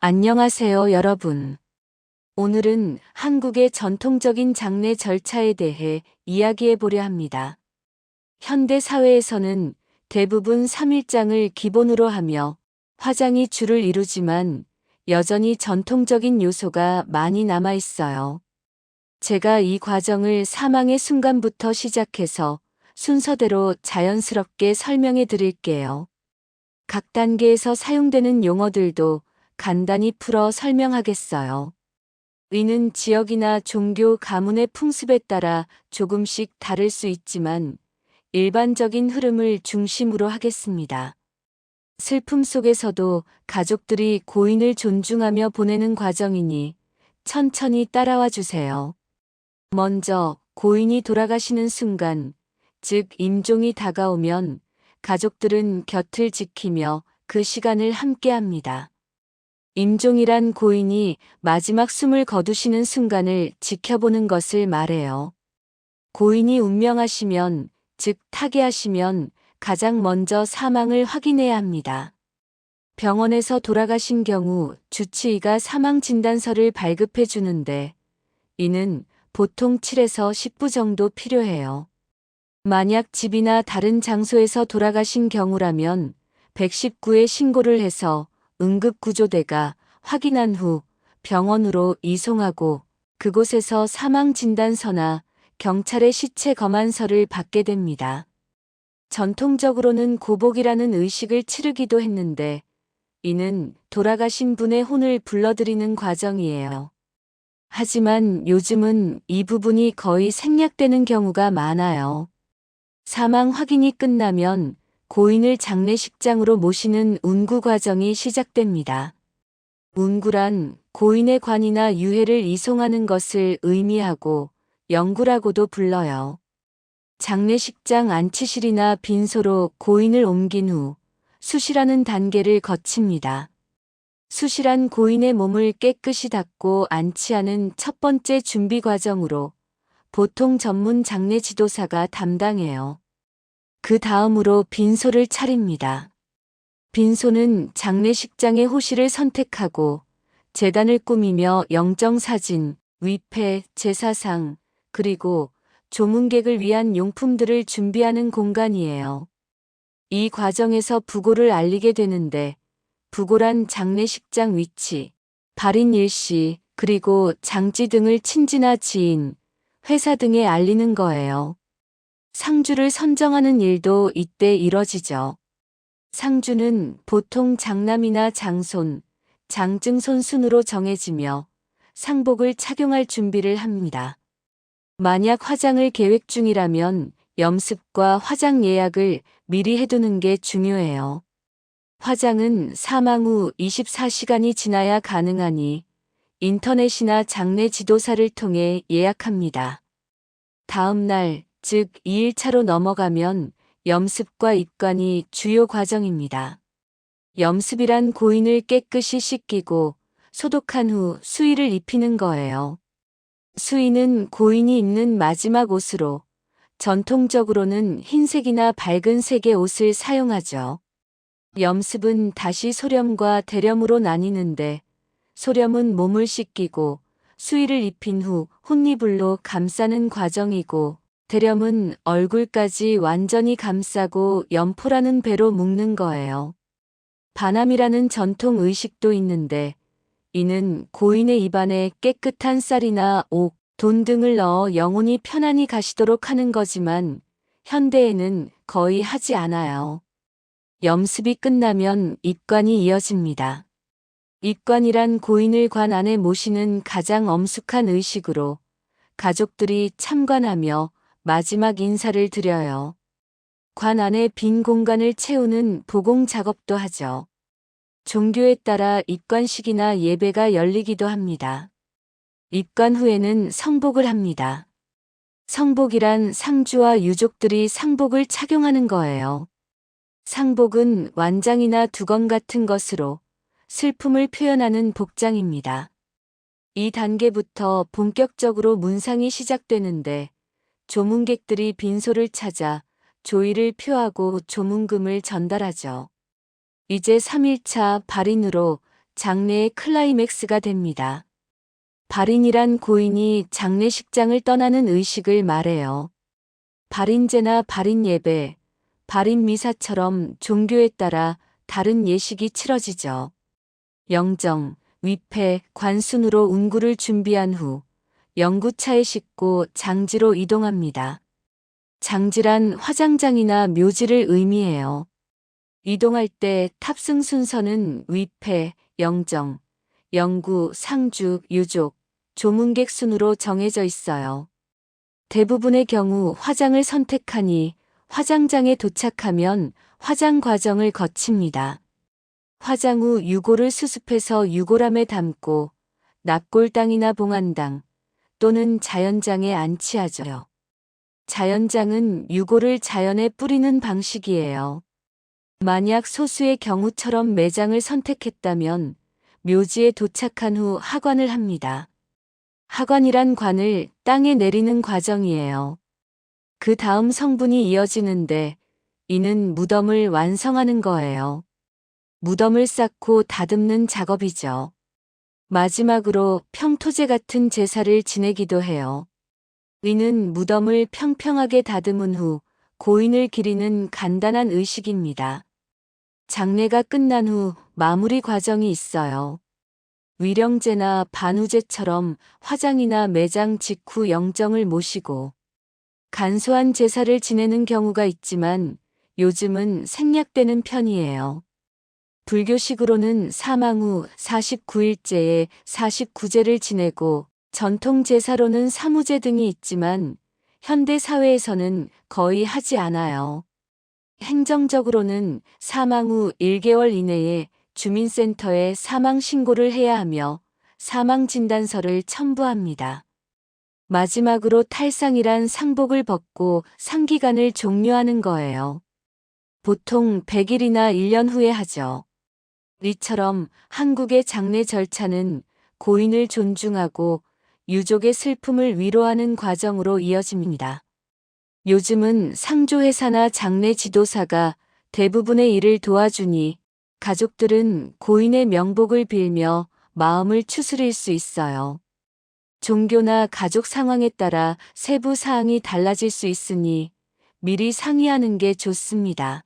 안녕하세요, 여러분. 오늘은 한국의 전통적인 장례 절차에 대해 이야기해 보려 합니다. 현대 사회에서는 대부분 3일장을 기본으로 하며 화장이 주를 이루지만 여전히 전통적인 요소가 많이 남아 있어요. 제가 이 과정을 사망의 순간부터 시작해서 순서대로 자연스럽게 설명해 드릴게요. 각 단계에서 사용되는 용어들도 간단히 풀어 설명하겠어요. 의는 지역이나 종교 가문의 풍습에 따라 조금씩 다를 수 있지만 일반적인 흐름을 중심으로 하겠습니다. 슬픔 속에서도 가족들이 고인을 존중하며 보내는 과정이니 천천히 따라와 주세요. 먼저 고인이 돌아가시는 순간, 즉 임종이 다가오면 가족들은 곁을 지키며 그 시간을 함께합니다. 임종이란 고인이 마지막 숨을 거두시는 순간을 지켜보는 것을 말해요. 고인이 운명하시면, 즉 타계하시면 가장 먼저 사망을 확인해야 합니다. 병원에서 돌아가신 경우 주치의가 사망진단서를 발급해 주는데 이는 보통 7에서 10부 정도 필요해요. 만약 집이나 다른 장소에서 돌아가신 경우라면 119에 신고를 해서 응급구조대가 확인한 후 병원으로 이송하고 그곳에서 사망진단서나 경찰의 시체 검안서를 받게 됩니다. 전통적으로는 고복이라는 의식을 치르기도 했는데 이는 돌아가신 분의 혼을 불러들이는 과정이에요. 하지만 요즘은 이 부분이 거의 생략되는 경우가 많아요. 사망 확인이 끝나면 고인을 장례식장으로 모시는 운구 과정이 시작됩니다. 운구란 고인의 관이나 유해를 이송하는 것을 의미하고 영구라고도 불러요. 장례식장 안치실이나 빈소로 고인을 옮긴 후 수시라는 단계를 거칩니다. 수시란 고인의 몸을 깨끗이 닦고 안치하는 첫 번째 준비 과정으로 보통 전문 장례 지도사가 담당해요. 그 다음으로 빈소를 차립니다. 빈소는 장례식장의 호실을 선택하고 제단을 꾸미며 영정사진, 위패, 제사상, 그리고 조문객을 위한 용품들을 준비하는 공간이에요. 이 과정에서 부고를 알리게 되는데 부고란 장례식장 위치, 발인 일시, 그리고 장지 등을 친지나 지인, 회사 등에 알리는 거예요. 상주를 선정하는 일도 이때 이뤄지죠. 상주는 보통 장남이나 장손, 장증손 순으로 정해지며 상복을 착용할 준비를 합니다. 만약 화장을 계획 중이라면 염습과 화장 예약을 미리 해두는 게 중요해요. 화장은 사망 후 24시간이 지나야 가능하니 인터넷이나 장례 지도사를 통해 예약합니다. 다음 날, 즉 2일차로 넘어가면 염습과 입관이 주요 과정입니다. 염습이란 고인을 깨끗이 씻기고 소독한 후 수의를 입히는 거예요. 수의는 고인이 입는 마지막 옷으로 전통적으로는 흰색이나 밝은 색의 옷을 사용하죠. 염습은 다시 소렴과 대렴으로 나뉘는데 소렴은 몸을 씻기고 수의를 입힌 후 혼이불로 감싸는 과정이고 대렴은 얼굴까지 완전히 감싸고 염포라는 배로 묶는 거예요. 반함이라는 전통 의식도 있는데 이는 고인의 입안에 깨끗한 쌀이나 옥, 돈 등을 넣어 영혼이 편안히 가시도록 하는 거지만 현대에는 거의 하지 않아요. 염습이 끝나면 입관이 이어집니다. 입관이란 고인을 관 안에 모시는 가장 엄숙한 의식으로 가족들이 참관하며 마지막 인사를 드려요. 관 안에 빈 공간을 채우는 보공 작업도 하죠. 종교에 따라 입관식이나 예배가 열리기도 합니다. 입관 후에는 성복을 합니다. 성복이란 상주와 유족들이 상복을 착용하는 거예요. 상복은 완장이나 두건 같은 것으로 슬픔을 표현하는 복장입니다. 이 단계부터 본격적으로 문상이 시작되는데 조문객들이 빈소를 찾아 조의를 표하고 조문금을 전달하죠. 이제 3일차 발인으로 장례의 클라이맥스가 됩니다. 발인이란 고인이 장례식장을 떠나는 의식을 말해요. 발인제나 발인예배, 발인미사처럼 종교에 따라 다른 예식이 치러지죠. 영정, 위패, 관순으로 운구를 준비한 후 영구차에 싣고 장지로 이동합니다. 장지란 화장장이나 묘지를 의미해요. 이동할 때 탑승 순서는 위패, 영정, 영구, 상주, 유족, 조문객 순으로 정해져 있어요. 대부분의 경우 화장을 선택하니 화장장에 도착하면 화장 과정을 거칩니다. 화장 후 유골을 수습해서 유골함에 담고 납골당이나 봉안당 또는 자연장에 안치하죠. 자연장은 유골을 자연에 뿌리는 방식이에요. 만약 소수의 경우처럼 매장을 선택했다면 묘지에 도착한 후 하관을 합니다. 하관이란 관을 땅에 내리는 과정이에요. 그 다음 성분이 이어지는데 이는 무덤을 완성하는 거예요. 무덤을 쌓고 다듬는 작업이죠. 마지막으로 평토제 같은 제사를 지내기도 해요. 이는 무덤을 평평하게 다듬은 후 고인을 기리는 간단한 의식입니다. 장례가 끝난 후 마무리 과정이 있어요. 위령제나 반우제처럼 화장이나 매장 직후 영정을 모시고 간소한 제사를 지내는 경우가 있지만 요즘은 생략되는 편이에요. 불교식으로는 사망 후 49일째에 49제를 지내고 전통 제사로는 사무제 등이 있지만 현대 사회에서는 거의 하지 않아요. 행정적으로는 사망 후 1개월 이내에 주민센터에 사망 신고를 해야 하며 사망 진단서를 첨부합니다. 마지막으로 탈상이란 상복을 벗고 상기간을 종료하는 거예요. 보통 100일이나 1년 후에 하죠. 이처럼 한국의 장례 절차는 고인을 존중하고 유족의 슬픔을 위로하는 과정으로 이어집니다. 요즘은 상조회사나 장례 지도사가 대부분의 일을 도와주니 가족들은 고인의 명복을 빌며 마음을 추스릴 수 있어요. 종교나 가족 상황에 따라 세부 사항이 달라질 수 있으니 미리 상의하는 게 좋습니다.